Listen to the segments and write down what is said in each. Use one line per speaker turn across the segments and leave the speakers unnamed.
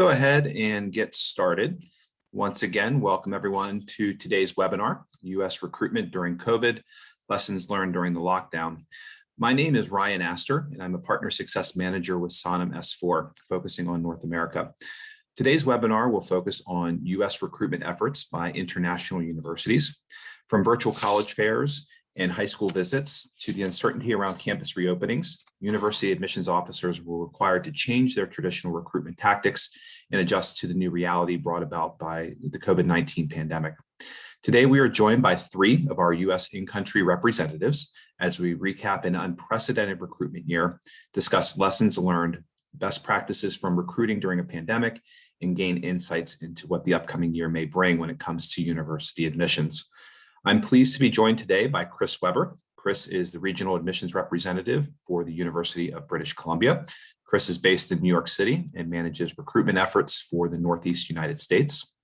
Go ahead and get started. Once again, welcome everyone to today's webinar, U.S. Recruitment During COVID, Lessons Learned During the Lockdown. My name is Ryan Astor, and I'm a Partner Success Manager with Sannam S4, focusing on North America. Today's webinar will focus on U.S. recruitment efforts by international universities, from virtual college fairs and high school visits to the uncertainty around campus reopenings. University admissions officers were required to change their traditional recruitment tactics and adjust to the new reality brought about by the COVID-19 pandemic. Today, we are joined by three of our U.S. in-country representatives as we recap an unprecedented recruitment year, discuss lessons learned, best practices from recruiting during a pandemic, and gain insights into what the upcoming year may bring when it comes to university admissions. I'm pleased to be joined today by Chris Weber. Chris is the Regional Admissions Representative for the University of British Columbia. Chris is based in New York City and manages recruitment efforts for the Northeast United States.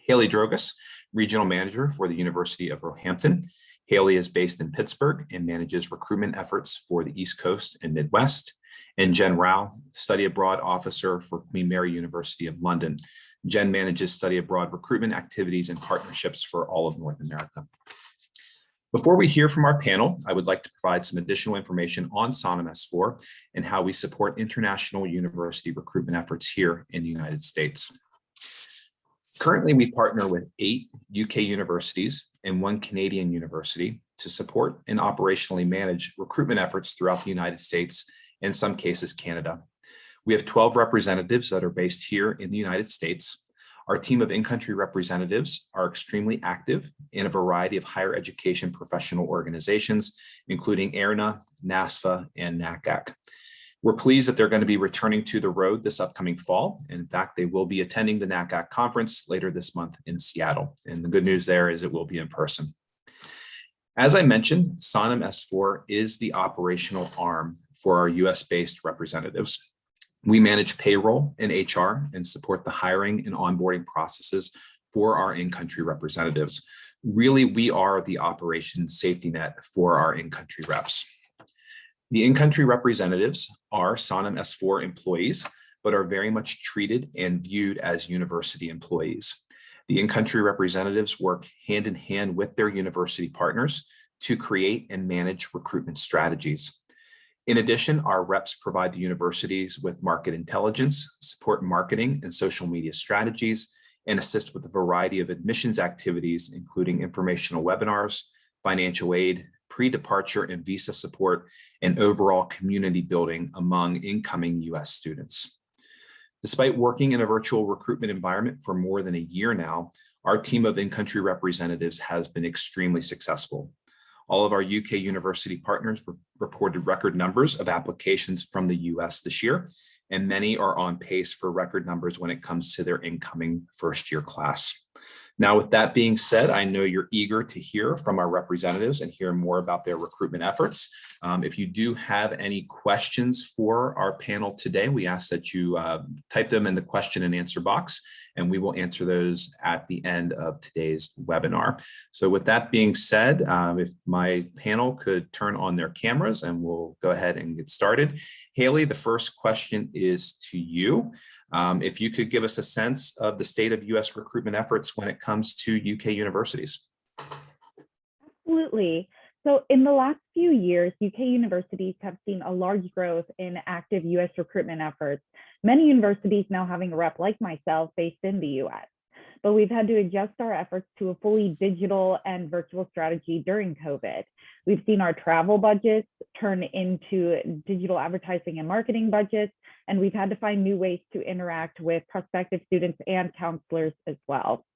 Haley Drogas, Regional Manager for the University of Roehampton. Haley is based in Pittsburgh and manages recruitment efforts for the East Coast and Midwest. And Jen Rao, Study Abroad Officer for Queen Mary University of London. Jen manages study abroad recruitment activities and partnerships for all of North America. Before we hear from our panel, I would like to provide some additional information on Sannam S4 and how we support international university recruitment efforts here in the United States. Currently, we partner with 8 UK universities and 1 Canadian university to support and operationally manage recruitment efforts throughout the United States, in some cases Canada. We have 12 representatives that are based here in the United States. Our team of in-country representatives are extremely active in a variety of higher education professional organizations, including ERNA, NASFA, and NACAC. We're pleased that they're going to be returning to the road this upcoming fall. In fact, they will be attending the NACAC conference later this month in Seattle. And the good news there is it will be in person. As I mentioned, Sannam S4 is the operational arm for our US-based representatives. We manage payroll and HR and support the hiring and onboarding processes for our in-country representatives. Really, we are the operations safety net for our in-country reps. The in-country representatives are Sannam S4 employees, but are very much treated and viewed as university employees. The in-country representatives work hand in hand with their university partners to create and manage recruitment strategies. In addition, our reps provide the universities with market intelligence, support marketing and social media strategies, and assist with a variety of admissions activities, including informational webinars, financial aid, pre-departure and visa support, and overall community building among incoming US students. Despite working in a virtual recruitment environment for more than a year now, our team of in-country representatives has been extremely successful. All of our UK university partners reported record numbers of applications from the US this year, and many are on pace for record numbers when it comes to their incoming first-year class. Now, with that being said, I know you're eager to hear from our representatives and hear more about their recruitment efforts. If you do have any questions for our panel today, we ask that you type them in the question and answer box, and we will answer those at the end of today's webinar. So with that being said, if my panel could turn on their cameras and we'll go ahead and get started. Haley, the first question is to you. If you could give us a sense of the state of US recruitment efforts when it comes to UK universities.
Absolutely. So in the last few years, UK universities have seen a large growth in active US recruitment efforts. Many universities now having a rep like myself based in the US. But we've had to adjust our efforts to a fully digital and virtual strategy during COVID. We've seen our travel budgets turn into digital advertising and marketing budgets, and we've had to find new ways to interact with prospective students and counselors as well.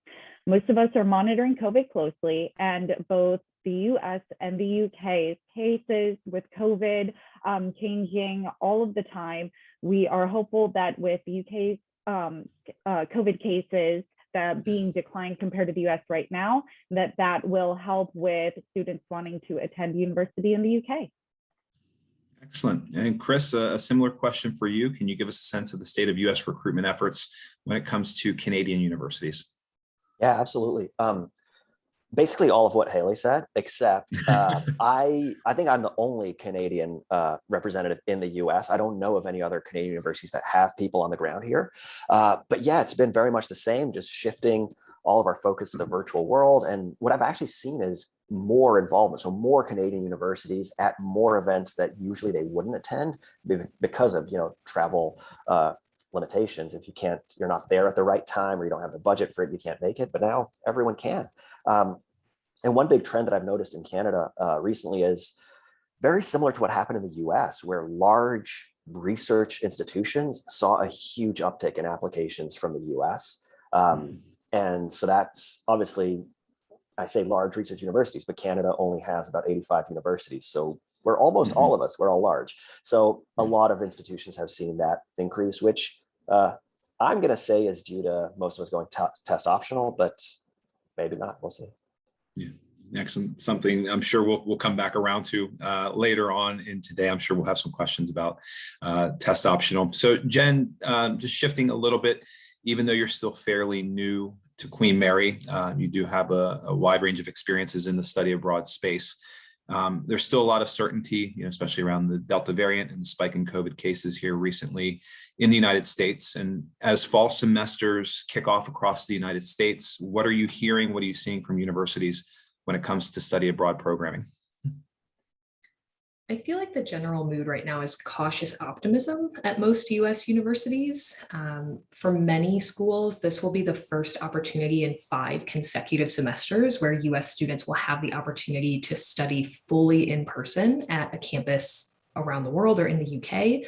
Most of us are monitoring COVID closely, and both the US and the UK cases with COVID changing all of the time. We are hopeful that with the UK's COVID cases that being declined compared to the US right now, that will help with students wanting to attend university in the UK.
Excellent. And Chris, a similar question for you. Can you give us a sense of the state of US recruitment efforts when it comes to Canadian universities?
Yeah, absolutely. Basically all of what Haley said, except I think I'm the only Canadian representative in the US. I don't know of any other Canadian universities that have people on the ground here. But yeah, it's been very much the same, just shifting all of our focus to the virtual world. And what I've actually seen is more involvement. So more Canadian universities at more events that usually they wouldn't attend because of, travel limitations. If you're not there at the right time, or you don't have the budget for it, you can't make it. But now everyone can. And one big trend that I've noticed in Canada recently is very similar to what happened in the US, where large research institutions saw a huge uptick in applications from the US. And so that's obviously, I say large research universities, but Canada only has about 85 universities. So we're almost all of us, we're all large. So a lot of institutions have seen that increase, which I'm going to say is due to most of us going test optional, but maybe not. We'll see.
Yeah, excellent. Something I'm sure we'll come back around to later on in today. I'm sure we'll have some questions about test optional. So Jen, just shifting a little bit, even though you're still fairly new to Queen Mary, you do have a wide range of experiences in the study abroad space. There's still a lot of certainty, especially around the Delta variant and the spike in COVID cases here recently in the United States. And as fall semesters kick off across the United States, what are you hearing? What are you seeing from universities when it comes to study abroad programming?
I feel like the general mood right now is cautious optimism at most US universities. For many schools, this will be the first opportunity in 5 consecutive semesters where US students will have the opportunity to study fully in person at a campus around the world or in the UK.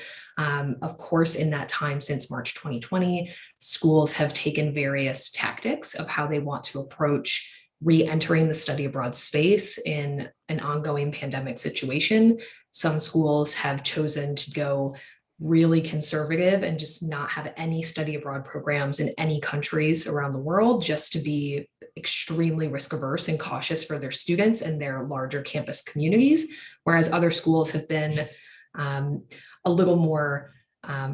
Of course, in that time since March 2020, schools have taken various tactics of how they want to approach re-entering the study abroad space in an ongoing pandemic situation. Some schools have chosen to go really conservative and just not have any study abroad programs in any countries around the world, just to be extremely risk averse and cautious for their students and their larger campus communities. Whereas other schools have been a little more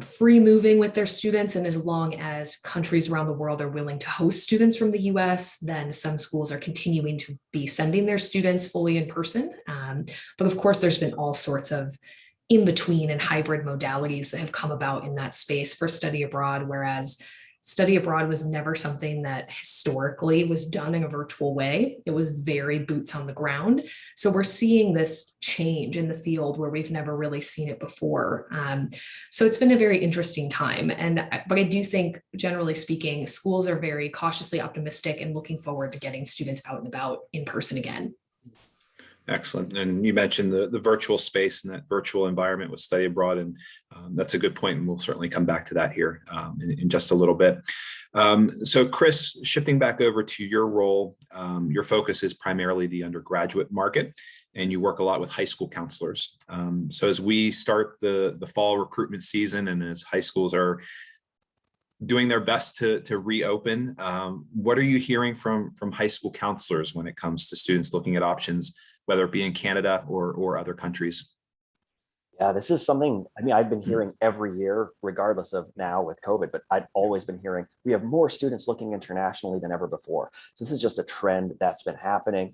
free moving with their students. And as long as countries around the world are willing to host students from the US, then some schools are continuing to be sending their students fully in person. But of course, there's been all sorts of in-between and hybrid modalities that have come about in that space for study abroad, whereas study abroad was never something that historically was done in a virtual way. It was very boots on the ground. So we're seeing this change in the field where we've never really seen it before. So it's been a very interesting time. But I do think, generally speaking, schools are very cautiously optimistic and looking forward to getting students out and about in person again.
Excellent. And you mentioned the virtual space and that virtual environment with study abroad. And that's a good point. And we'll certainly come back to that here in just a little bit. So Chris, shifting back over to your role, your focus is primarily the undergraduate market, and you work a lot with high school counselors. So as we start the fall recruitment season, and as high schools are doing their best to reopen, what are you hearing from high school counselors when it comes to students looking at options, whether it be in Canada or other countries?
Yeah, this is something, I've been hearing every year, regardless of now with COVID, but I've always been hearing we have more students looking internationally than ever before. So this is just a trend that's been happening.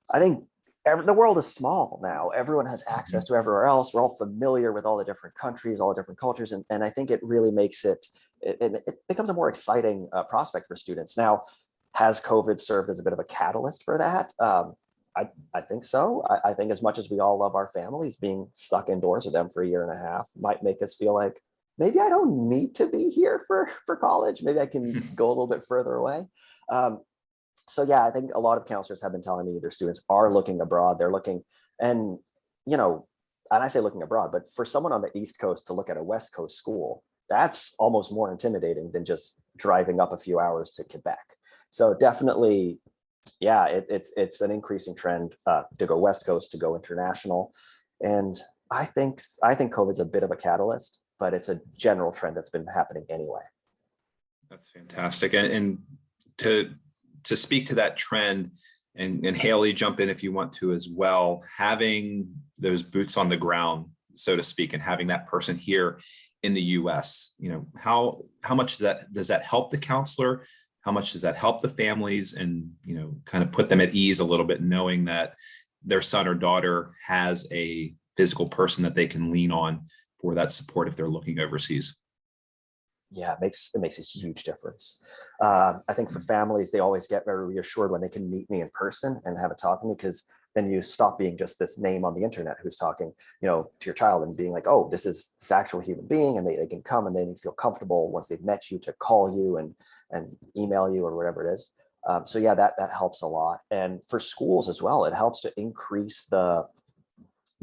I think the world is small now. Everyone has access to everywhere else. We're all familiar with all the different countries, all the different cultures. And I think it really makes it becomes a more exciting prospect for students. Now, has COVID served as a bit of a catalyst for that? I think so. I think as much as we all love our families, being stuck indoors with them for 1.5 years might make us feel like maybe I don't need to be here for college. Maybe I can go a little bit further away. So yeah, I think a lot of counselors have been telling me their students are looking abroad. They're looking, and and I say looking abroad, but for someone on the East Coast to look at a West Coast school, that's almost more intimidating than just driving up a few hours to Quebec. So definitely, yeah, it's an increasing trend to go West Coast, to go international. And I think COVID's a bit of a catalyst, but it's a general trend that's been happening anyway.
That's fantastic. And to speak to that trend, and Haley, jump in if you want to as well, having those boots on the ground, so to speak, and having that person here in the US, how much does that help the counselor how much does that help the families and, kind of put them at ease a little bit, knowing that their son or daughter has a physical person that they can lean on for that support if they're looking overseas?
Yeah, it makes a huge difference. I think for families, they always get very reassured when they can meet me in person and have a talk with me, because then you stop being just this name on the internet who's talking, to your child, and being like, oh, this is this actual human being, and they can come and they feel comfortable once they've met you to call you and email you or whatever it is. So yeah, that helps a lot. And for schools as well, it helps to increase the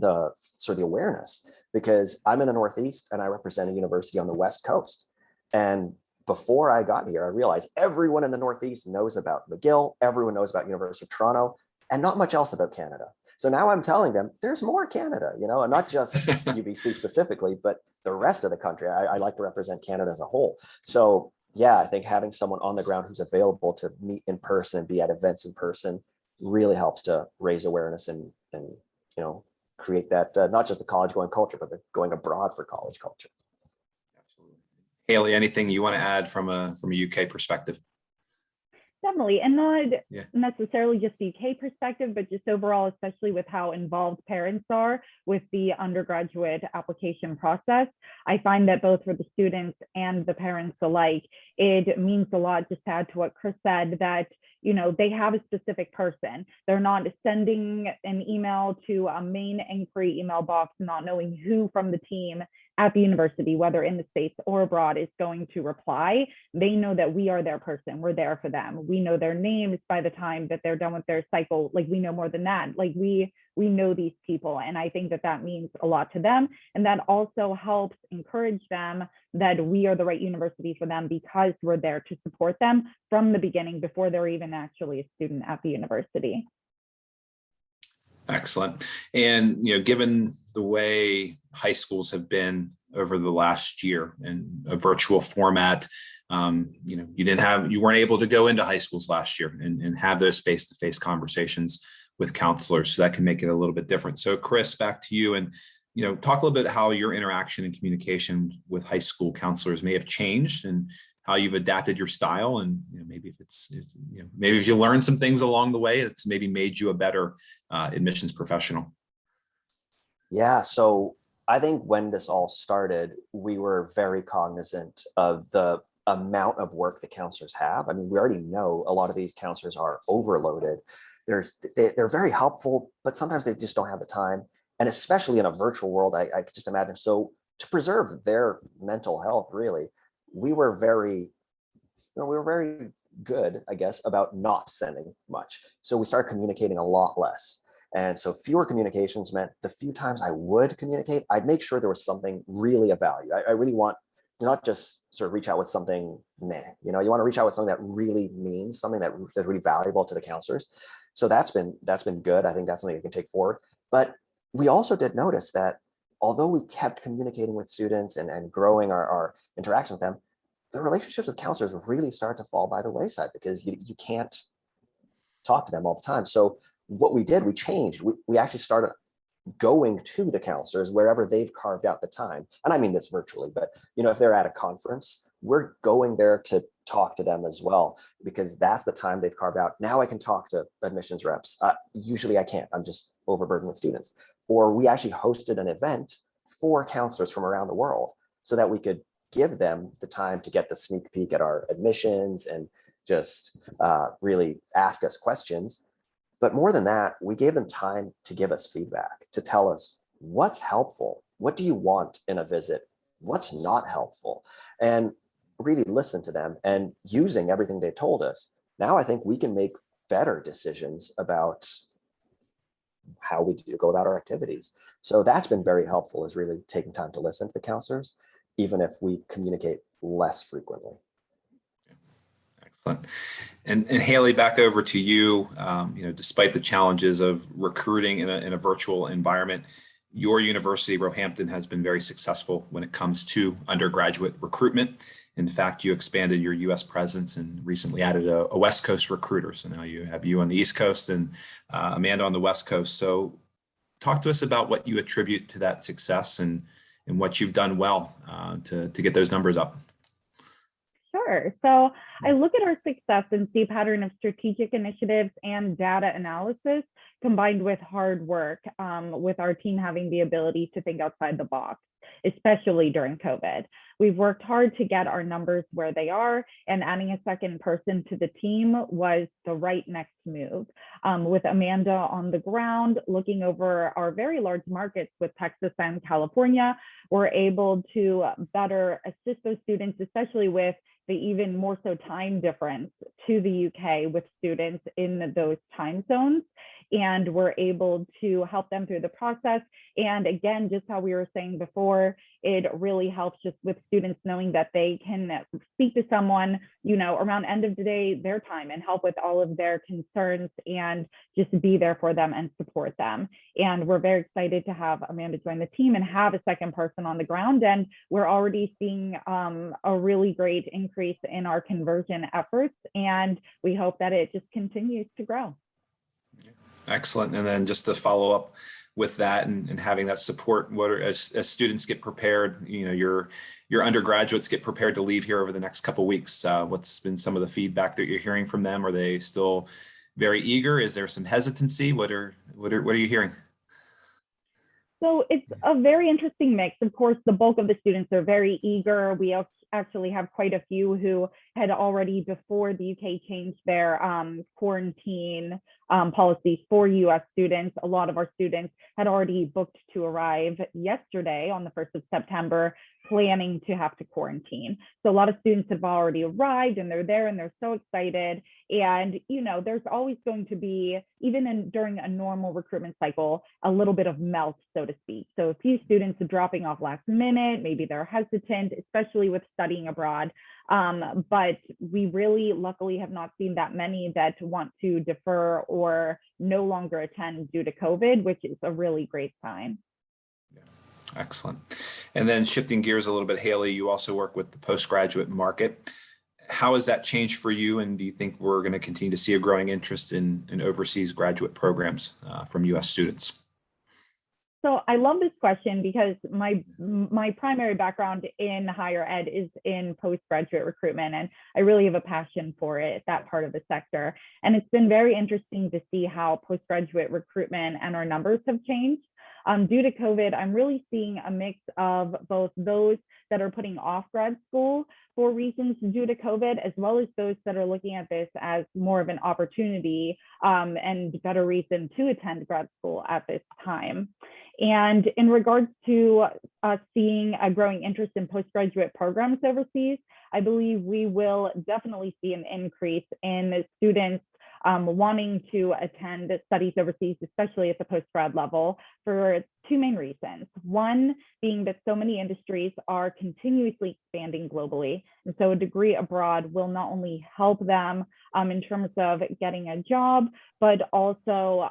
sort of the awareness, because I'm in the Northeast and I represent a university on the West Coast. And before I got here, I realized everyone in the Northeast knows about McGill, everyone knows about University of Toronto, and not much else about Canada. So now I'm telling them there's more Canada, and not just UBC specifically, but the rest of the country. I like to represent Canada as a whole. So yeah, I think having someone on the ground who's available to meet in person and be at events in person really helps to raise awareness and create that, not just the college going culture, but the going abroad for college culture.
Absolutely. Haley, anything you want to add from a UK perspective?
Definitely, and not necessarily just the UK perspective, but just overall, especially with how involved parents are with the undergraduate application process. I find that both for the students and the parents alike, it means a lot, just to add to what Chris said, that they have a specific person. They're not sending an email to a main inquiry email box, not knowing who from the team at the university, whether in the States or abroad, is going to reply. They know that we are their person. We're there for them. We know their names by the time that they're done with their cycle. Like, we know more than that. Like, we know these people. And I think that means a lot to them. And that also helps encourage them that we are the right university for them, because we're there to support them from the beginning, before they're even actually a student at the university.
Excellent. And, given the way high schools have been over the last year in a virtual format, you weren't able to go into high schools last year and have those face-to-face conversations with counselors. So that can make it a little bit different. So Chris, back to you, and, talk a little bit how your interaction and communication with high school counselors may have changed, and how you've adapted your style, and maybe if you learned some things along the way, it's maybe made you a better admissions professional.
Yeah, so I think when this all started, we were very cognizant of the amount of work the counselors have. I mean, we already know a lot of these counselors are overloaded. They're very helpful, but sometimes they just don't have the time. And especially in a virtual world, I could just imagine. So to preserve their mental health, really, we were very good, I guess, about not sending much. So we started communicating a lot less. And so fewer communications meant the few times I would communicate, I'd make sure there was something really of value. I really want to not just sort of reach out with something, you want to reach out with something that really means something that's really valuable to the counselors. So that's been good. I think that's something we can take forward. But we also did notice that although we kept communicating with students and growing our interaction with them, the relationships with counselors really start to fall by the wayside, because you can't talk to them all the time. So what we did, we changed. We actually started going to the counselors wherever they've carved out the time. And I mean this virtually, but if they're at a conference, we're going there to talk to them as well, because that's the time they've carved out. Now I can talk to admissions reps. Usually I can't. I'm just overburdened with students. Or we actually hosted an event for counselors from around the world so that we could give them the time to get the sneak peek at our admissions and just really ask us questions. But more than that, we gave them time to give us feedback, to tell us what's helpful, what do you want in a visit, what's not helpful, and really listen to them. And using everything they told us, now I think we can make better decisions about how we go about our activities. So that's been very helpful, is really taking time to listen to the counselors, even if we communicate less frequently.
Excellent. And Haley, back over to you. Despite the challenges of recruiting in a virtual environment, your university, Roehampton, has been very successful when it comes to undergraduate recruitment. In fact, you expanded your U.S. presence and recently added a West Coast recruiter. So now you have you on the East Coast and Amanda on the West Coast. So talk to us about what you attribute to that success and what you've done well to get those numbers up.
Sure. So I look at our success and see a pattern of strategic initiatives and data analysis combined with hard work, with our team having the ability to think outside the box, especially during COVID. We've worked hard to get our numbers where they are, and adding a second person to the team was the right next move. With Amanda on the ground, looking over our very large markets with Texas and California, we're able to better assist those students, especially with the even more so time difference to the UK with students in those time zones. And we're able to help them through the process. And again, just how we were saying before, it really helps just with students knowing that they can speak to someone, around end of the day, their time, and help with all of their concerns and just be there for them and support them. And we're very excited to have Amanda join the team and have a second person on the ground. And we're already seeing a really great increase in our conversion efforts. And we hope that it just continues to grow.
Excellent. And then just to follow up with that and having that support, as students get prepared, your undergraduates get prepared to leave here over the next couple of weeks. What's been some of the feedback that you're hearing from them? Are they still very eager? Is there some hesitancy? What are you hearing?
So it's a very interesting mix. Of course, the bulk of the students are very eager. We actually have quite a few who had already, before the UK changed their quarantine policies for US students, a lot of our students had already booked to arrive yesterday on the 1st of September, planning to have to quarantine. So a lot of students have already arrived and they're there and they're so excited. And, there's always going to be, even during a normal recruitment cycle, a little bit of melt, so to speak. So a few students are dropping off last minute, maybe they're hesitant, especially with studying abroad. But we really luckily have not seen that many that want to defer or no longer attend due to COVID, which is a really great sign.
Excellent. And then shifting gears a little bit, Haley, you also work with the postgraduate market. How has that changed for you? And do you think we're going to continue to see a growing interest in overseas graduate programs from US students?
So I love this question because my primary background in higher ed is in postgraduate recruitment, and I really have a passion for it, that part of the sector. And it's been very interesting to see how postgraduate recruitment and our numbers have changed. Due to COVID, I'm really seeing a mix of both those that are putting off grad school for reasons due to COVID, as well as those that are looking at this as more of an opportunity and better reason to attend grad school at this time. And in regards to us seeing a growing interest in postgraduate programs overseas, I believe we will definitely see an increase in students wanting to attend studies overseas, especially at the postgrad level, for two main reasons. One being that so many industries are continuously expanding globally. And so a degree abroad will not only help them in terms of getting a job, but also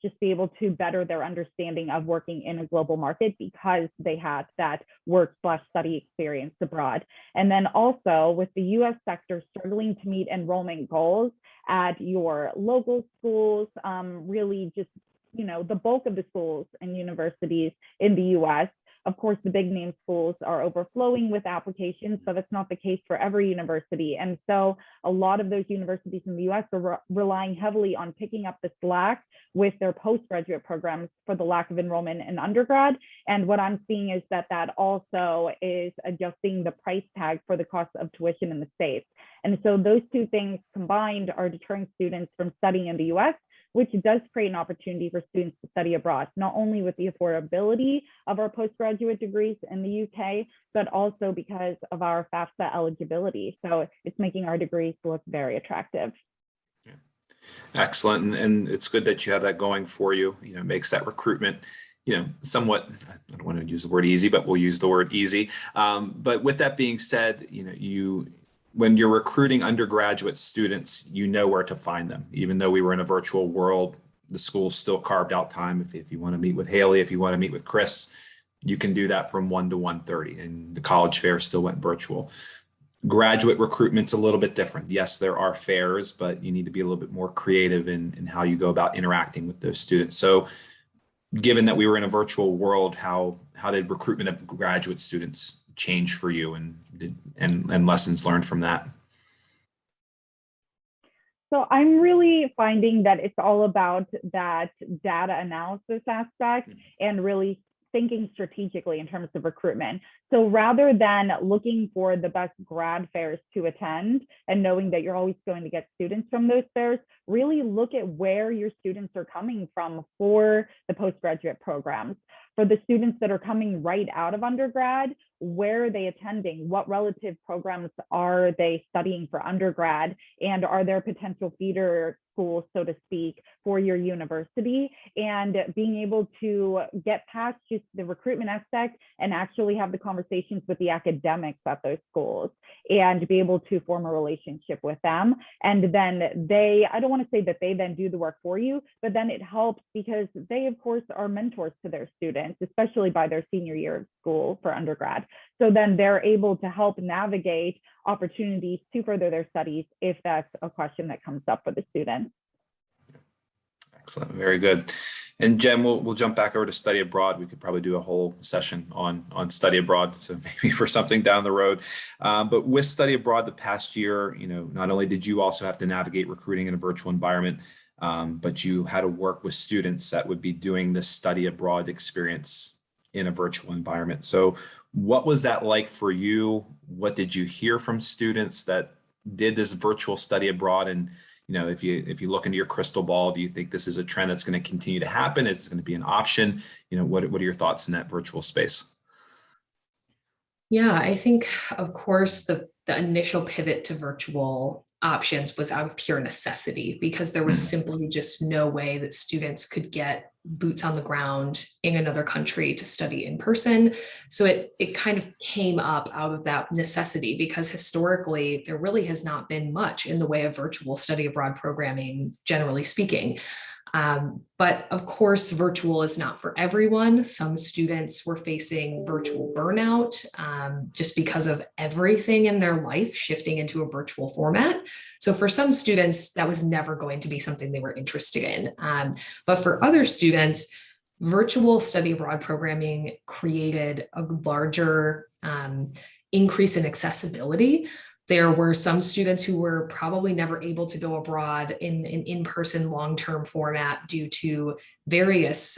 just be able to better their understanding of working in a global market because they had that work/study experience abroad. And then also with the US sector struggling to meet enrollment goals at your local schools, really just, the bulk of the schools and universities in the US, of course, the big name schools are overflowing with applications, but that's not the case for every university. And so a lot of those universities in the US are relying heavily on picking up the slack with their postgraduate programs for the lack of enrollment in undergrad. And what I'm seeing is that also is adjusting the price tag for the cost of tuition in the States. And so those two things combined are deterring students from studying in the US, which does create an opportunity for students to study abroad, not only with the affordability of our postgraduate degrees in the UK, but also because of our FAFSA eligibility. So it's making our degrees look very attractive.
Yeah. Excellent. And it's good that you have that going for you. It makes that recruitment, somewhat, I don't want to use the word easy, but we'll use the word easy. But with that being said, when you're recruiting undergraduate students, you know where to find them. Even though we were in a virtual world, the school's still carved out time. If you want to meet with Haley, if you want to meet with Chris, you can do that from 1 to 1:30, and the college fair still went virtual. Graduate recruitment's a little bit different. Yes, there are fairs, but you need to be a little bit more creative in how you go about interacting with those students. So given that we were in a virtual world, how did recruitment of graduate students changed for you and lessons learned from that?
So I'm really finding that it's all about that data analysis aspect and really thinking strategically in terms of recruitment. So rather than looking for the best grad fairs to attend and knowing that you're always going to get students from those fairs, really look at where your students are coming from for the postgraduate programs. For the students that are coming right out of undergrad, where are they attending? What relative programs are they studying for undergrad? And are there potential feeder schools, so to speak, for your university? And being able to get past just the recruitment aspect and actually have the conversations with the academics at those schools and be able to form a relationship with them. And then I don't want to say that they then do the work for you, but then it helps because they, of course, are mentors to their students, especially by their senior year of school for undergrad. So then they're able to help navigate opportunities to further their studies if that's a question that comes up for the student.
Excellent, very good. And Jen, we'll jump back over to study abroad. We could probably do a whole session on study abroad, so maybe for something down the road. But with study abroad the past year, not only did you also have to navigate recruiting in a virtual environment, but you had to work with students that would be doing this study abroad experience in a virtual environment. So what was that like for you? What did you hear from students that did this virtual study abroad? And if you look into your crystal ball, do you think this is a trend that's going to continue to happen? Is it going to be an option? What are your thoughts in that virtual space?
Yeah, I think, of course, the initial pivot to virtual options was out of pure necessity because there was simply just no way that students could get boots on the ground in another country to study in person. So it kind of came up out of that necessity because historically there really has not been much in the way of virtual study abroad programming, generally speaking. But of course, virtual is not for everyone. Some students were facing virtual burnout just because of everything in their life shifting into a virtual format. So for some students, that was never going to be something they were interested in. But for other students, virtual study abroad programming created a larger increase in accessibility. There were some students who were probably never able to go abroad in an in-person long-term format due to various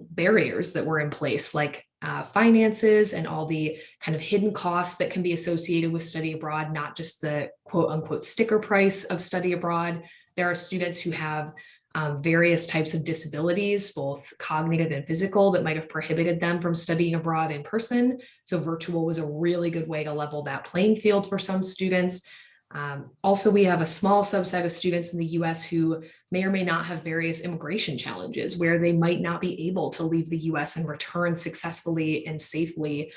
barriers that were in place, like finances and all the kind of hidden costs that can be associated with study abroad, not just the quote unquote sticker price of study abroad. There are students who have various types of disabilities, both cognitive and physical, that might have prohibited them from studying abroad in person. So virtual was a really good way to level that playing field for some students. Also, we have a small subset of students in the US who may or may not have various immigration challenges where they might not be able to leave the US and return successfully and safely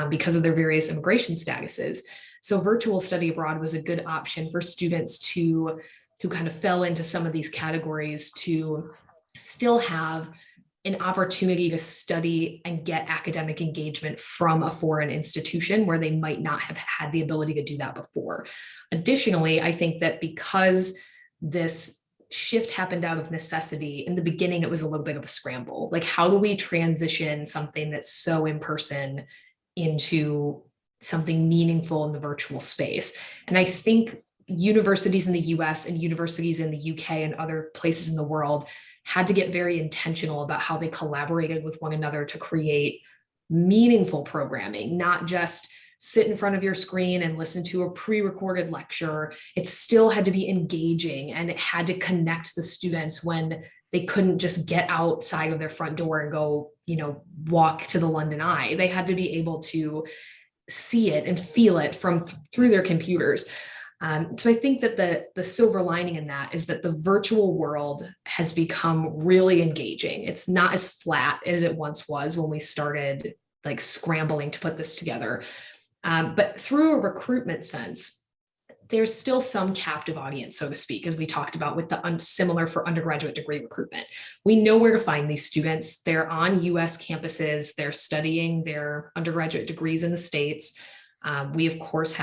because of their various immigration statuses. So virtual study abroad was a good option for students who kind of fell into some of these categories to still have an opportunity to study and get academic engagement from a foreign institution where they might not have had the ability to do that before. Additionally, I think that because this shift happened out of necessity, in the beginning, it was a little bit of a scramble. Like, how do we transition something that's so in person into something meaningful in the virtual space? And I think universities in the US and universities in the UK and other places in the world had to get very intentional about how they collaborated with one another to create meaningful programming, not just sit in front of your screen and listen to a pre-recorded lecture. It still had to be engaging, and it had to connect the students when they couldn't just get outside of their front door and go, walk to the London Eye. They had to be able to see it and feel it through their computers. So I think that the silver lining in that is that the virtual world has become really engaging. It's not as flat as it once was when we started scrambling to put this together. But through a recruitment sense, there's still some captive audience, so to speak, as we talked about with the similar for undergraduate degree recruitment. We know where to find these students. They're on US campuses. They're studying their undergraduate degrees in the States. We, of course,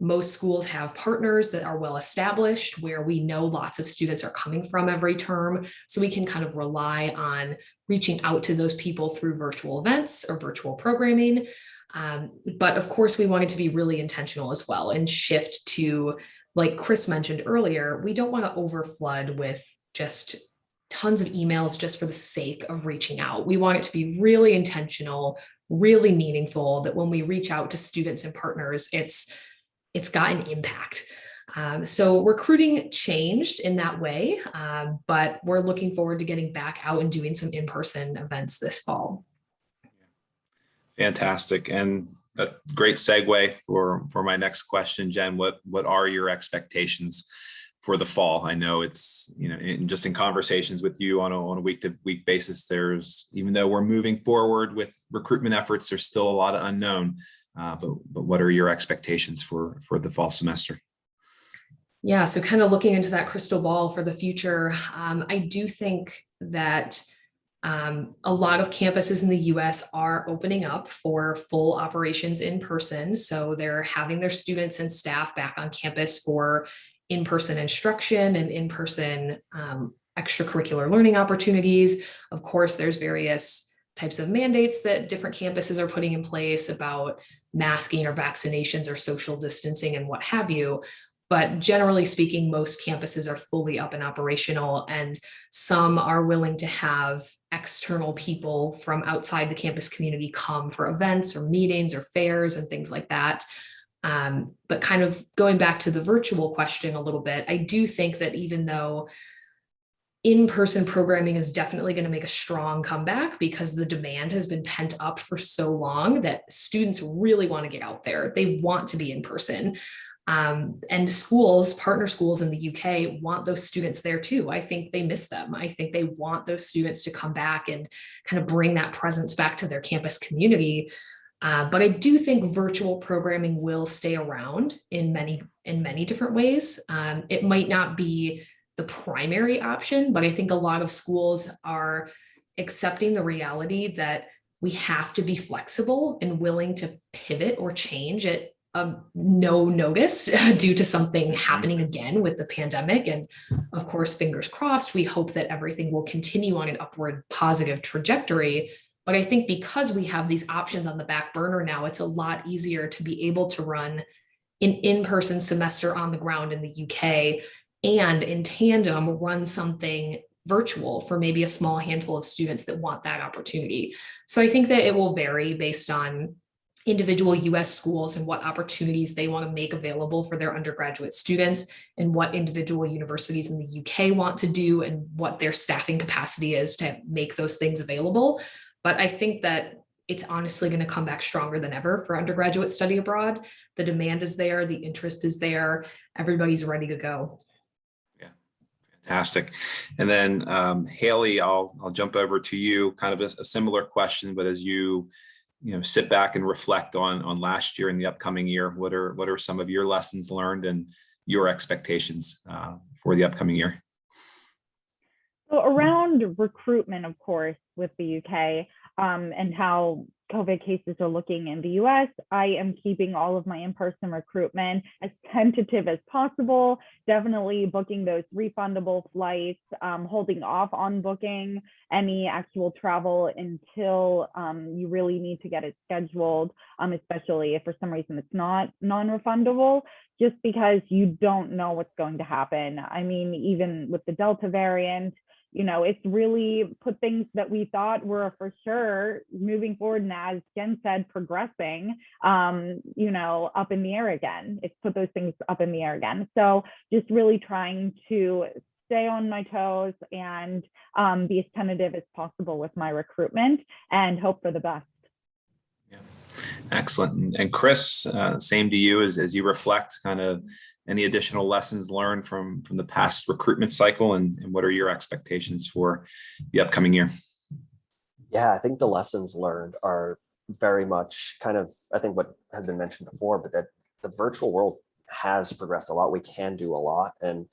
most schools have partners that are well established where we know lots of students are coming from every term. So we can kind of rely on reaching out to those people through virtual events or virtual programming. But of course, we wanted to be really intentional as well and shift to, like Chris mentioned earlier, we don't want to overflood with just tons of emails just for the sake of reaching out. We want it to be really intentional, really meaningful, that when we reach out to students and partners, it's got an impact. So recruiting changed in that way, but we're looking forward to getting back out and doing some in-person events this fall.
Fantastic. And a great segue for my next question, Jen. What are your expectations for the fall? I know it's, just in conversations with you on a week-to-week basis, even though we're moving forward with recruitment efforts, there's still a lot of unknown. But what are your expectations for the fall semester?
Yeah, so kind of looking into that crystal ball for the future, I do think that a lot of campuses in the US are opening up for full operations in person. So they're having their students and staff back on campus for in-person instruction and in-person extracurricular learning opportunities. Of course, there's various types of mandates that different campuses are putting in place about masking or vaccinations or social distancing and what have you. But generally speaking, most campuses are fully up and operational, and some are willing to have external people from outside the campus community come for events or meetings or fairs and things like that. But kind of going back to the virtual question a little bit, I do think that even though in-person programming is definitely going to make a strong comeback because the demand has been pent up for so long that students really want to get out there. They want to be in person. And schools, partner schools in the UK want those students there too. I think they miss them. I think they want those students to come back and kind of bring that presence back to their campus community. But I do think virtual programming will stay around in many different ways. It might not be the primary option, but I think a lot of schools are accepting the reality that we have to be flexible and willing to pivot or change at no notice due to something happening again with the pandemic. And of course, fingers crossed, we hope that everything will continue on an upward positive trajectory. But I think because we have these options on the back burner now, it's a lot easier to be able to run an in-person semester on the ground in the UK and in tandem run something virtual for maybe a small handful of students that want that opportunity. So I think that it will vary based on individual US schools and what opportunities they want to make available for their undergraduate students and what individual universities in the UK want to do and what their staffing capacity is to make those things available. But I think that it's honestly going to come back stronger than ever for undergraduate study abroad. The demand is there, the interest is there, everybody's ready to go.
Yeah, fantastic. And then Haley, I'll jump over to you, kind of a similar question, but as you sit back and reflect on last year and the upcoming year, what are some of your lessons learned and your expectations for the upcoming year?
So around recruitment, of course, with the UK and how COVID cases are looking in the US, I am keeping all of my in-person recruitment as tentative as possible, definitely booking those refundable flights, holding off on booking any actual travel until you really need to get it scheduled, especially if for some reason it's not non-refundable, just because you don't know what's going to happen. I mean, even with the Delta variant, it's really put things that we thought were for sure moving forward, and as Jen said, progressing, up in the air again. It's put those things up in the air again. So just really trying to stay on my toes and be as tentative as possible with my recruitment and hope for the best.
Yeah, excellent. And Chris, same to you as you reflect kind of any additional lessons learned from the past recruitment cycle, and what are your expectations for the upcoming year?
Yeah, I think the lessons learned are very much kind of, I think what has been mentioned before, but that the virtual world has progressed a lot. We can do a lot, and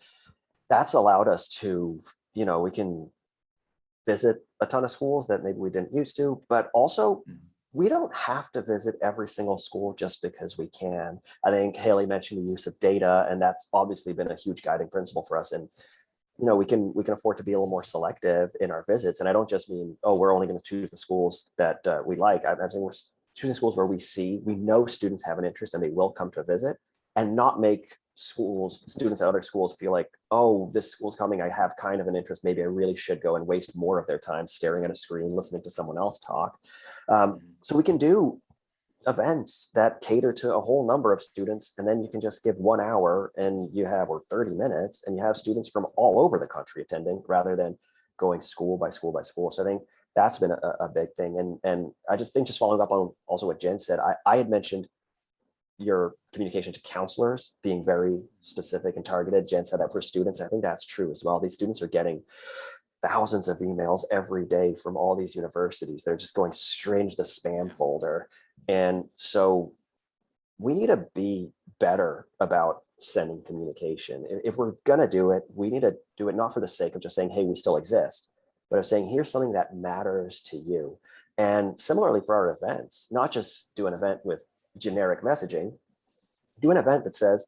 that's allowed us to, we can visit a ton of schools that maybe we didn't used to, but also we don't have to visit every single school just because we can. I think Haley mentioned the use of data, and that's obviously been a huge guiding principle for us. And we can afford to be a little more selective in our visits. And I don't just mean, oh, we're only going to choose the schools that we like. I'm saying we're choosing schools where we know students have an interest and they will come to a visit, and not make students at other schools feel like, oh, this school's coming, I have kind of an interest, maybe I really should go, and waste more of their time staring at a screen, listening to someone else talk. So we can do events that cater to a whole number of students, and then you can just give 1 hour and you have, or 30 minutes, and you have students from all over the country attending, rather than going school by school by school. So I think that's been a big thing. And I just think, just following up on also what Jen said, I had mentioned your communication to counselors being very specific and targeted. Jen said that for students. I think that's true as well. These students are getting thousands of emails every day from all these universities. They're just going straight into the spam folder. And so we need to be better about sending communication. If we're going to do it, we need to do it not for the sake of just saying, hey, we still exist, but of saying, here's something that matters to you. And similarly for our events, not just do an event with generic messaging, do an event that says,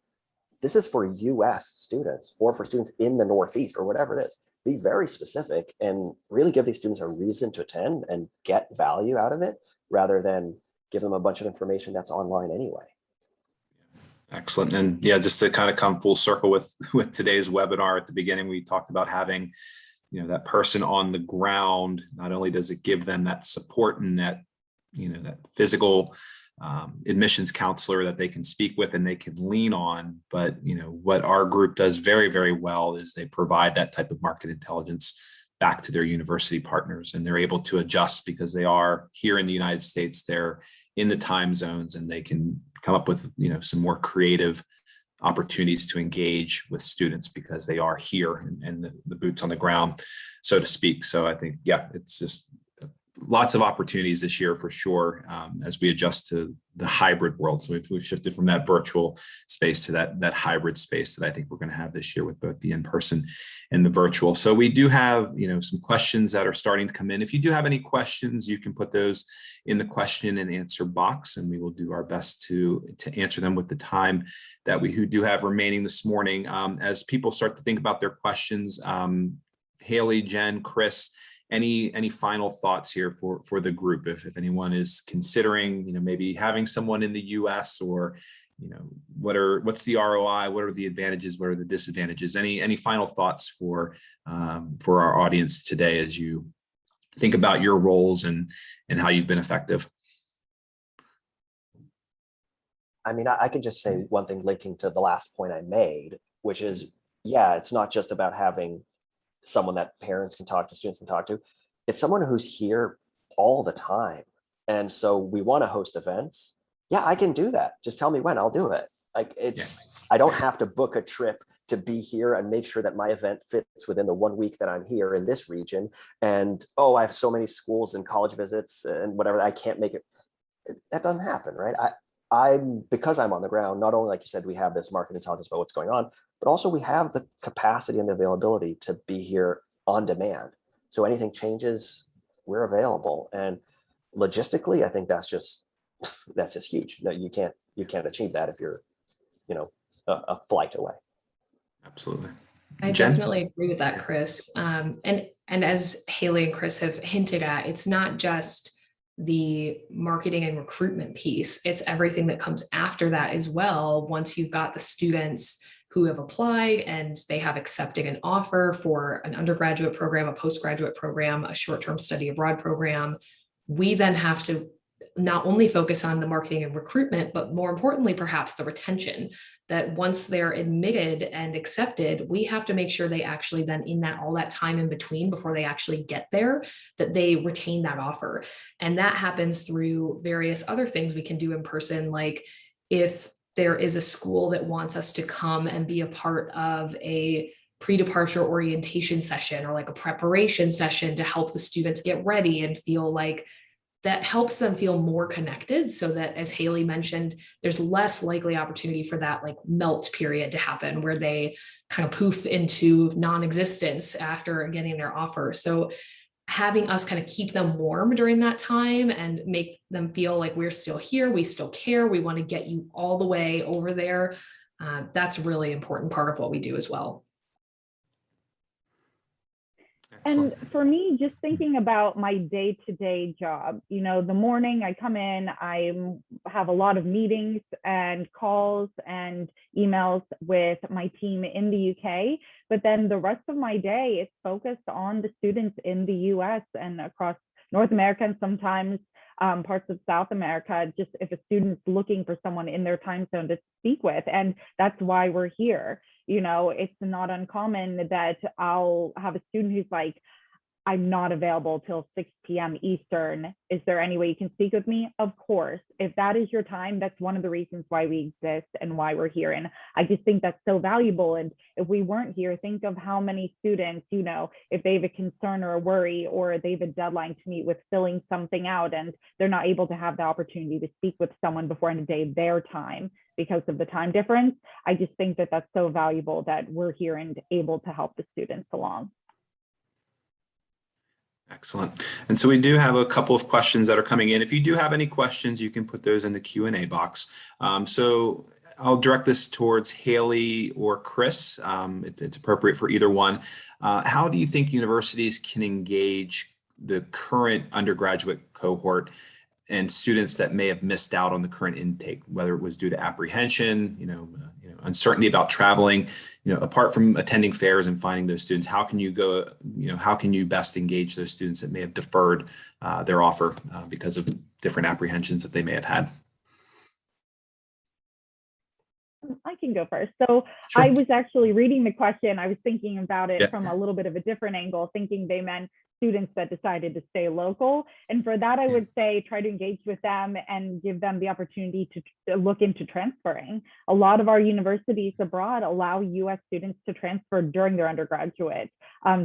this is for US students, or for students in the Northeast, or whatever it is. Be very specific and really give these students a reason to attend and get value out of it, rather than give them a bunch of information that's online anyway.
Excellent. And yeah, just to kind of come full circle with today's webinar, at the beginning, we talked about having, that person on the ground. Not only does it give them that support and that, that physical admissions counselor that they can speak with and they can lean on, but what our group does very, very well is they provide that type of market intelligence back to their university partners, and they're able to adjust because they are here in the United States, they're in the time zones, and they can come up with some more creative opportunities to engage with students because they are here and the boots on the ground, so to speak. So I think, yeah, it's just lots of opportunities this year for sure, as we adjust to the hybrid world. So we've shifted from that virtual space to that hybrid space that I think we're going to have this year with both the in-person and the virtual. So we do have some questions that are starting to come in. If you do have any questions, you can put those in the question and answer box, and we will do our best to answer them with the time that we do have remaining this morning. As people start to think about their questions, Haley, Jen, Chris, any final thoughts here for the group, if anyone is considering maybe having someone in the US, or what's the ROI, what are the advantages, what are the disadvantages? Any final thoughts for our audience today as you think about your roles and how you've been effective?
I mean, I can just say one thing linking to the last point I made, which is, yeah, it's not just about having someone that parents can talk to, students can talk to. It's someone who's here all the time. And so we want to host events. Yeah, I can do that. Just tell me when, I'll do it. Like I don't have to book a trip to be here and make sure that my event fits within the 1 week that I'm here in this region. And, oh, I have so many schools and college visits and whatever, I can't make it. That doesn't happen, right? Because I'm on the ground, not only, like you said, we have this market intelligence about what's going on, but also we have the capacity and the availability to be here on demand. So anything changes, we're available. And logistically, I think that's just huge. No, you can't achieve that if you're, a flight away.
Absolutely.
I
Jen?
definitely agree with that, Chris. And as Haley and Chris have hinted at, it's not just the marketing and recruitment piece, it's everything that comes after that as well. Once you've got the students who have applied and they have accepted an offer for an undergraduate program, a postgraduate program, a short-term study abroad program, we then have to not only focus on the marketing and recruitment, but more importantly, perhaps the retention, that once they're admitted and accepted, we have to make sure they actually then, in that all that time in between before they actually get there, that they retain that offer. And that happens through various other things we can do in person. Like if there is a school that wants us to come and be a part of a pre-departure orientation session, or like a preparation session to help the students get ready and feel like that helps them feel more connected, so that, as Haley mentioned, there's less likely opportunity for that like melt period to happen where they kind of poof into non-existence after getting their offer. So having us kind of keep them warm during that time and make them feel like we're still here, we still care, we want to get you all the way over there. That's a really important part of what we do as well.
And
Excellent.
for me, just thinking about my day-to-day job, the morning I come in, I have a lot of meetings and calls and emails with my team in the UK, but then the rest of my day is focused on the students in the US and across North America and sometimes parts of South America, just if a student's looking for someone in their time zone to speak with. And that's why we're here. It's not uncommon that I'll have a student who's like, I'm not available till 6 p.m. Eastern. Is there any way you can speak with me? Of course. If that is your time, that's one of the reasons why we exist and why we're here. And I just think that's so valuable. And if we weren't here, think of how many students, if they have a concern or a worry, or they have a deadline to meet with filling something out, and they're not able to have the opportunity to speak with someone before end of day their time because of the time difference. I just think that that's so valuable that we're here and able to help the students along.
Excellent. And so we do have a couple of questions that are coming in. If you do have any questions, you can put those in the Q&A box. So I'll direct this towards Haley or Chris. It's appropriate for either one. How do you think universities can engage the current undergraduate cohort and students that may have missed out on the current intake, whether it was due to apprehension, uncertainty about traveling, apart from attending fairs and finding those students, how can you go, how can you best engage those students that may have deferred their offer because of different apprehensions that they may have had?
I can go first. So
Sure.
I was actually reading the question. I was thinking about it from a little bit of a different angle, thinking they meant students that decided to stay local. And for that, I would say try to engage with them and give them the opportunity to look into transferring. A lot of our universities abroad allow US students to transfer during their undergraduate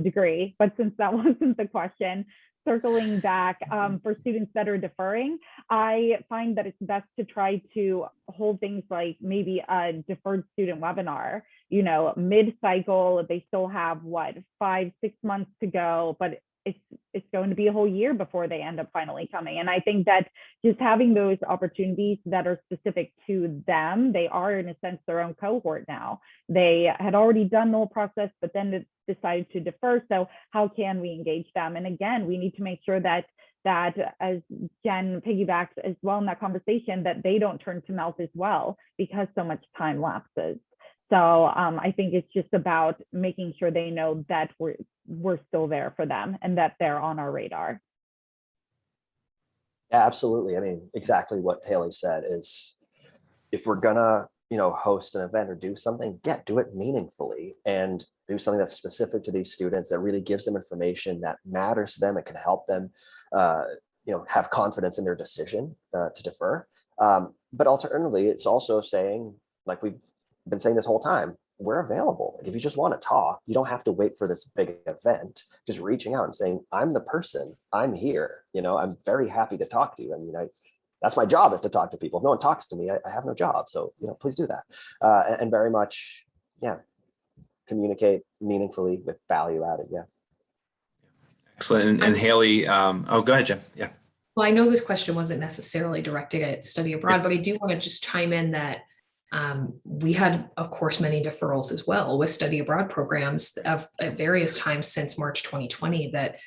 degree. But since that wasn't the question, circling back for students that are deferring, I find that it's best to try to hold things like maybe a deferred student webinar, mid-cycle, they still have 5-6 months to go, but it's going to be a whole year before they end up finally coming. And I think that just having those opportunities that are specific to them, they are in a sense their own cohort now. They had already done the whole process, but then decided to defer. So how can we engage them? And again, we need to make sure that as Jen piggybacks as well in that conversation, that they don't turn to mouth as well because so much time lapses. So I think it's just about making sure they know that we're still there for them and that they're on our radar.
Yeah, absolutely. I mean, exactly what Haley said is, if we're gonna, host an event or do something, do it meaningfully and do something that's specific to these students that really gives them information that matters to them. It can help them, have confidence in their decision to defer. But alternatively, it's also saying, like we've been saying this whole time, we're available. If you just want to talk, you don't have to wait for this big event. Just reaching out and saying, I'm the person, I'm here. I'm very happy to talk to you. I mean, that's my job, is to talk to people. If no one talks to me, I have no job. So, please do that. And very much, communicate meaningfully with value added. Yeah.
Excellent. And Haley, go ahead, Jen. Yeah.
Well, I know this question wasn't necessarily directed at study abroad, but I do want to just chime in that we had, of course, many deferrals as well with study abroad programs at various times since March 2020 that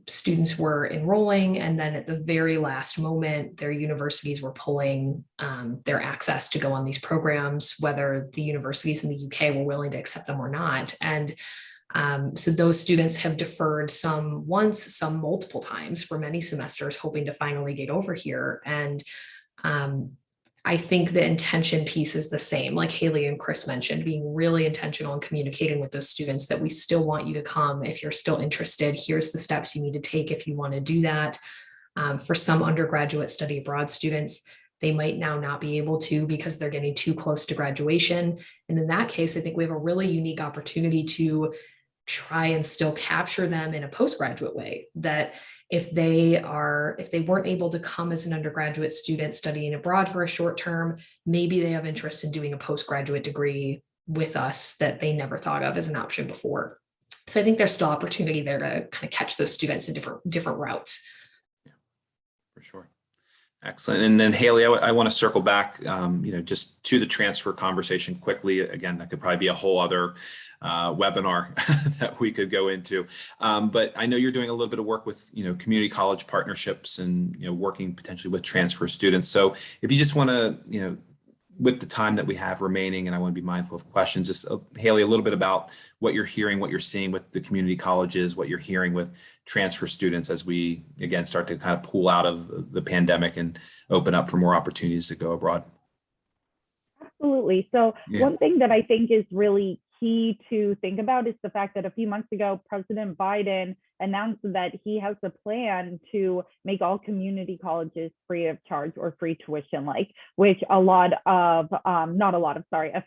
students were enrolling, and then at the very last moment, their universities were pulling their access to go on these programs, whether the universities in the UK were willing to accept them or not. And so those students have deferred some once, some multiple times for many semesters, hoping to finally get over here. And I think the intention piece is the same, like Haley and Chris mentioned, being really intentional in communicating with those students that we still want you to come. If you're still interested, here's the steps you need to take if you want to do that. For some undergraduate study abroad students, they might now not be able to because they're getting too close to graduation. And in that case, I think we have a really unique opportunity to try and still capture them in a postgraduate way, that if they weren't able to come as an undergraduate student studying abroad for a short term, maybe they have interest in doing a postgraduate degree with us that they never thought of as an option before. So I think there's still opportunity there to kind of catch those students in different routes.
Yeah, for sure. Excellent. And then Haley, I want to circle back, just to the transfer conversation quickly. Again, that could probably be a whole other webinar that we could go into. But I know you're doing a little bit of work with, community college partnerships and, working potentially with transfer students. So if you just want to, with the time that we have remaining, and I want to be mindful of questions, just Haley, a little bit about what you're hearing, what you're seeing with the community colleges, what you're hearing with transfer students as we, again, start to kind of pull out of the pandemic and open up for more opportunities to go abroad.
Absolutely. So
Yeah.
one thing that I think is really key to think about is the fact that a few months ago, President Biden announced that he has a plan to make all community colleges free of charge or free tuition, which a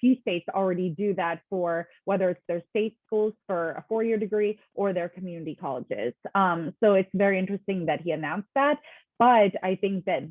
few states already do that for whether it's their state schools for a 4-year degree or their community colleges. So it's very interesting that he announced that. But I think that,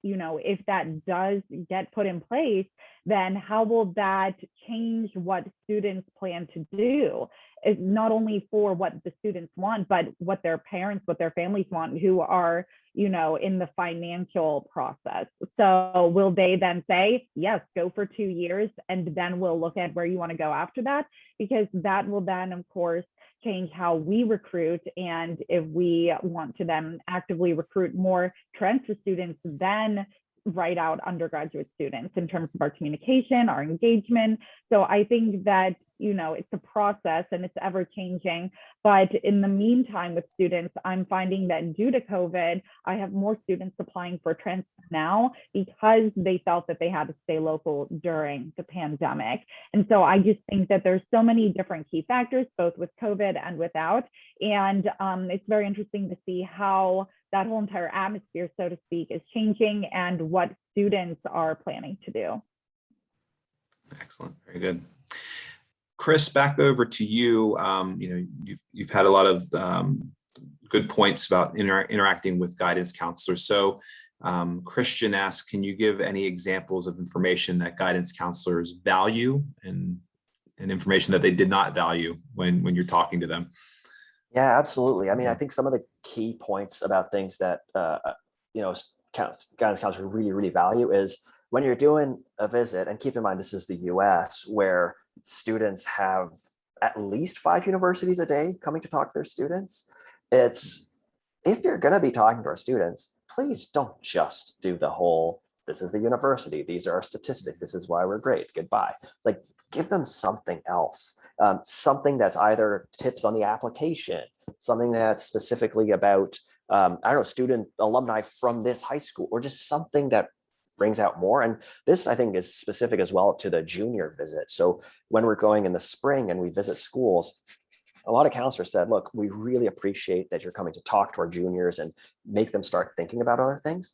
if that does get put in place, then how will that change what students plan to do? It's not only for what the students want, but what their parents, what their families want, who are, in the financial process. So will they then say, yes, go for 2 years, and then we'll look at where you want to go after that? Because that will then, of course, change how we recruit. And if we want to then actively recruit more transfer students, then write out undergraduate students in terms of our communication, our engagement. So I think that, it's a process and it's ever changing. But in the meantime, with students, I'm finding that due to COVID, I have more students applying for transfer now because they felt that they had to stay local during the pandemic. And so I just think that there's so many different key factors, both with COVID and without. And it's very interesting to see how that whole entire atmosphere, so to speak, is changing and what students are planning to do.
Excellent. Very good. Chris, back over to you. You've had a lot of good points about interacting with guidance counselors. So Christian asks, can you give any examples of information that guidance counselors value and information that they did not value when you're talking to them?
Yeah, absolutely. I mean, I think some of the key points about things that, guidance counselors really, really value is when you're doing a visit, and keep in mind, this is the US, where students have at least 5 universities a day coming to talk to their students. It's, if you're going to be talking to our students, please don't just do the whole, this is the university, these are our statistics, this is why we're great, goodbye. Like, give them something else, something that's either tips on the application, something that's specifically about, student alumni from this high school, or just something that brings out more. And this, I think, is specific as well to the junior visit. So when we're going in the spring and we visit schools, a lot of counselors said, look, we really appreciate that you're coming to talk to our juniors and make them start thinking about other things,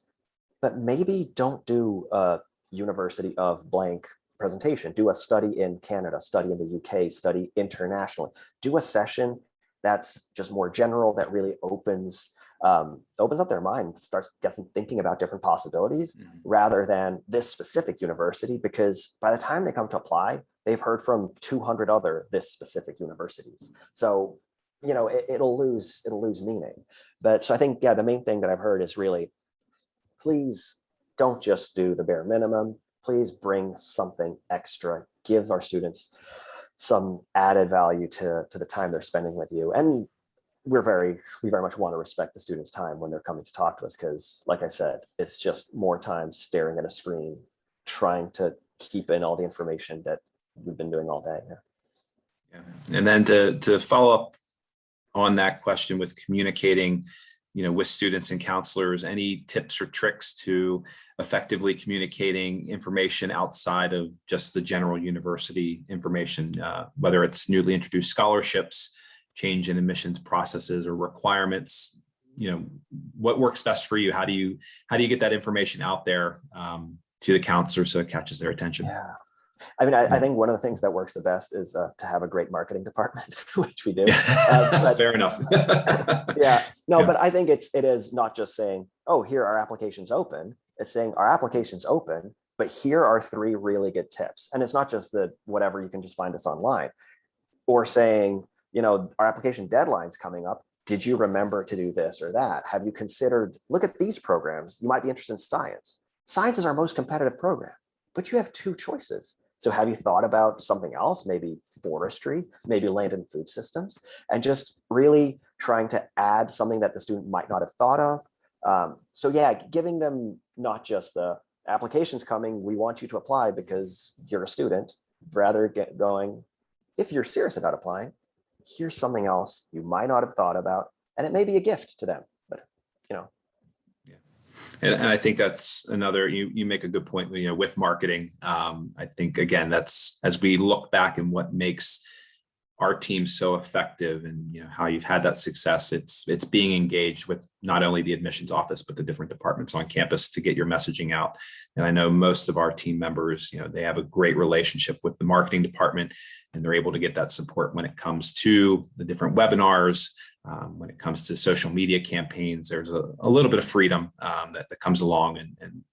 but maybe don't do a University of blank presentation. Do a study in Canada, study in the UK, study internationally. Do a session that's just more general, that really opens up their mind, starts getting thinking about different possibilities, rather than this specific university, because by the time they come to apply, they've heard from 200 other this specific universities. So, it'll lose meaning. But so I think, the main thing that I've heard is really, please don't just do the bare minimum. Please bring something extra, give our students some added value to the time they're spending with you. And we very much want to respect the students' time when they're coming to talk to us, because, like I said, it's just more time staring at a screen, trying to keep in all the information that we've been doing all day.
Yeah. And then to follow up on that question with communicating, with students and counselors, any tips or tricks to effectively communicating information outside of just the general university information, whether it's newly introduced scholarships, change in admissions processes or requirements? What works best for you? How do you get that information out there to the counselor so it catches their attention?
Yeah. I mean, I think one of the things that works the best is to have a great marketing department, which we do.
Fair enough.
But I think it is not just saying, oh, here our application's open. It's saying our application's open, but here are 3 really good tips. And it's not just the whatever, you can just find us online, or saying, our application deadline's coming up. did you remember to do this or that? Have you considered, look at these programs. You might be interested in science. Science is our most competitive program, but you have 2 choices. So have you thought about something else, maybe forestry, maybe land and food systems, and just really trying to add something that the student might not have thought of. So yeah, giving them not just the applications coming, we want you to apply because you're a student, rather going, if you're serious about applying, here's something else you might not have thought about, and it may be a gift to them, but you know.
And I think that's another, you make a good point, with marketing. I think, again, that's, as we look back and what makes our team so effective and how you've had that success, it's being engaged with not only the admissions office, but the different departments on campus to get your messaging out. And I know most of our team members, they have a great relationship with the marketing department, and they're able to get that support when it comes to the different webinars. When it comes to social media campaigns, there's a little bit of freedom that comes along,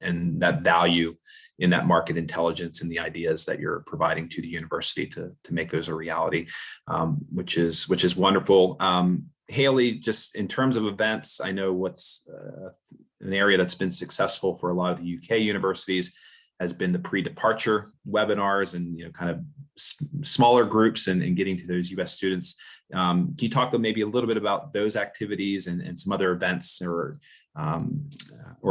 and that value in that market intelligence and the ideas that you're providing to the university to make those a reality, which is wonderful. Haley, just in terms of events, I know what's an area that's been successful for a lot of the UK universities has been the pre-departure webinars and kind of smaller groups and getting to those US students. Can you talk maybe a little bit about those activities and some other events or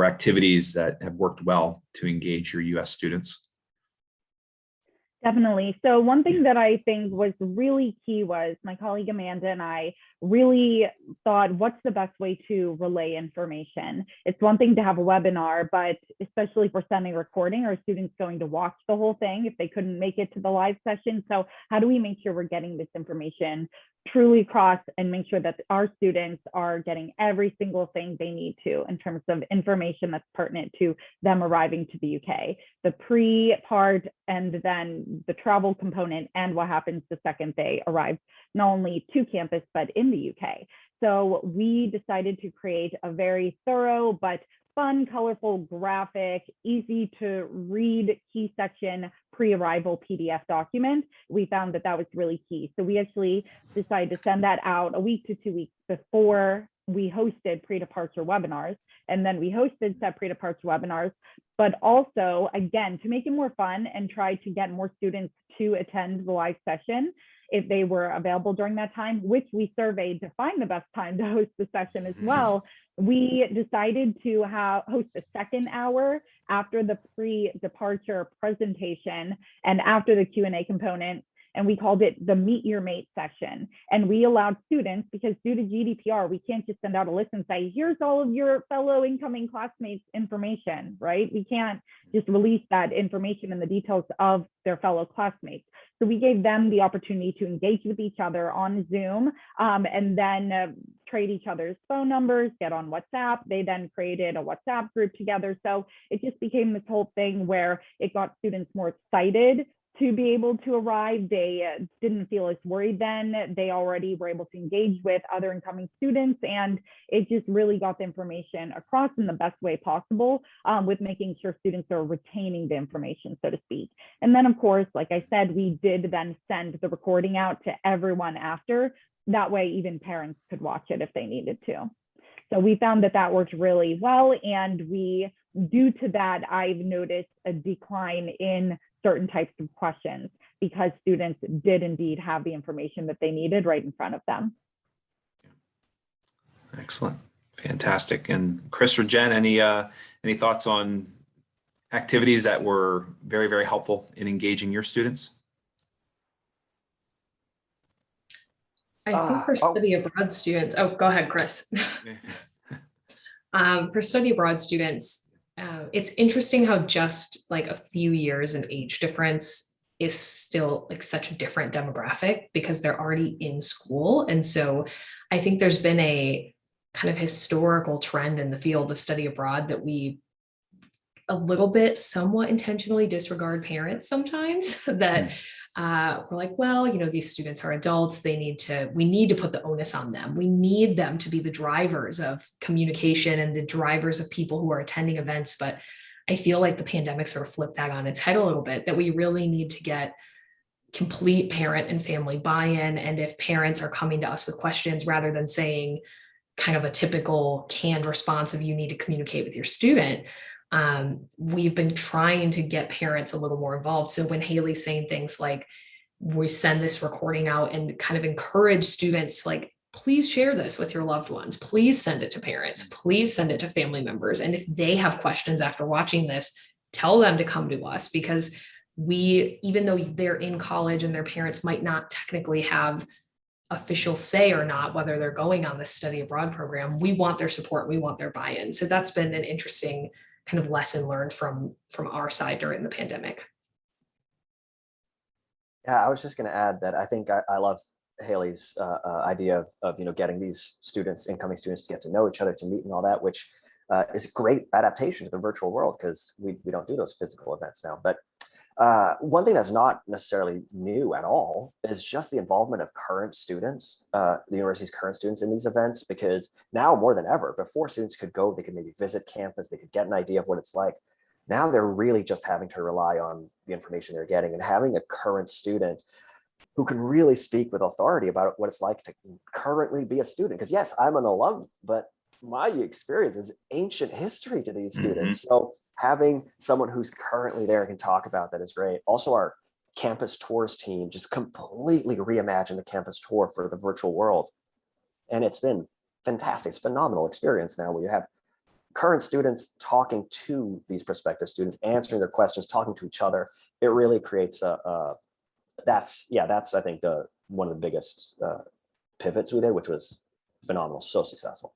activities that have worked well to engage your US students?
Definitely. So one thing that I think was really key was my colleague Amanda and I really thought, what's the best way to relay information? It's one thing to have a webinar, but especially for sending recording, are students going to watch the whole thing if they couldn't make it to the live session? So how do we make sure we're getting this information truly across and make sure that our students are getting every single thing they need to in terms of information that's pertinent to them arriving to the UK, the pre-part, and then the travel component, and what happens the second they arrive, not only to campus, but in the UK. So we decided to create a very thorough but fun, colorful, graphic, easy to read key section pre-arrival PDF document. We found that that was really key. So we actually decided to send that out a week to 2 weeks before we hosted pre-departure webinars. And then we hosted set pre-departure webinars, but also, again, to make it more fun and try to get more students to attend the live session if they were available during that time, which we surveyed to find the best time to host the session as well. We decided to host a second hour after the pre-departure presentation and after the Q&A component, and we called it the Meet Your Mate session. And we allowed students, because due to GDPR, we can't just send out a list and say, here's all of your fellow incoming classmates' information, right? We can't just release that information and the details of their fellow classmates. So we gave them the opportunity to engage with each other on Zoom, and then trade each other's phone numbers, get on WhatsApp. They then created a WhatsApp group together. So it just became this whole thing where it got students more excited to be able to arrive. They didn't feel as worried then. They already were able to engage with other incoming students, and it just really got the information across in the best way possible, with making sure students are retaining the information, so to speak. And then, of course, like I said, we did then send the recording out to everyone after. That way, even parents could watch it if they needed to. So we found that that worked really well. And due to that, I've noticed a decline in certain types of questions because students did indeed have the information that they needed right in front of them.
Excellent. Fantastic. And Chris or Jen, any thoughts on activities that were very, very helpful in engaging your students?
I think for study abroad students, oh, go ahead, Chris. For study abroad students, it's interesting how just like a few years in age difference is still like such a different demographic because they're already in school. And so I think there's been a kind of historical trend in the field of study abroad that we a little bit somewhat intentionally disregard parents sometimes that we're like, well, you know, these students are adults. We need to put the onus on them. We need them to be the drivers of communication and the drivers of people who are attending events. But I feel like the pandemic sort of flipped that on its head a little bit, that we really need to get complete parent and family buy-in. And if parents are coming to us with questions, rather than saying kind of a typical canned response of you need to communicate with your student, we've been trying to get parents a little more involved. So when Haley's saying things like, we send this recording out and kind of encourage students, like, please share this with your loved ones. Please send it to parents. Please send it to family members. And if they have questions after watching this, tell them to come to us, because even though they're in college and their parents might not technically have official say or not, whether they're going on this study abroad program, we want their support. We want their buy-in. So that's been an interesting kind of lesson learned from our side during the pandemic.
Yeah, I was just going to add that I think I love Haley's idea of getting these students, incoming students, to get to know each other, to meet and all that, which is a great adaptation to the virtual world, because we don't do those physical events now. But one thing that's not necessarily new at all is just the involvement of current students, the university's current students, in these events, because now more than ever, before students could go, they could maybe visit campus, they could get an idea of what it's like. Now they're really just having to rely on the information they're getting, and having a current student who can really speak with authority about what it's like to currently be a student. Because yes, I'm an alum, but my experience is ancient history to these students. So having someone who's currently there and can talk about that is great. Also, our campus tours team just completely reimagined the campus tour for the virtual world. And it's been fantastic. It's a phenomenal experience now, where you have current students talking to these prospective students, answering their questions, talking to each other. It really creates that's I think one of the biggest pivots we did, which was phenomenal, so successful.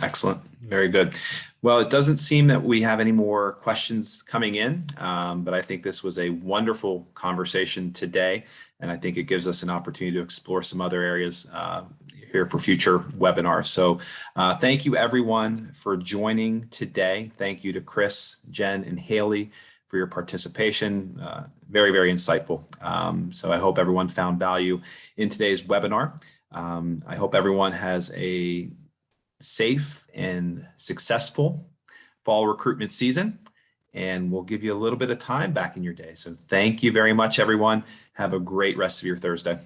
Excellent. Very good. Well, it doesn't seem that we have any more questions coming in, but I think this was a wonderful conversation today. And I think it gives us an opportunity to explore some other areas here for future webinars. So thank you everyone for joining today. Thank you to Chris, Jen, and Haley for your participation. Very, very insightful. So I hope everyone found value in today's webinar. I hope everyone has a safe and successful fall recruitment season, and we'll give you a little bit of time back in your day. So thank you very much, everyone. Have a great rest of your Thursday.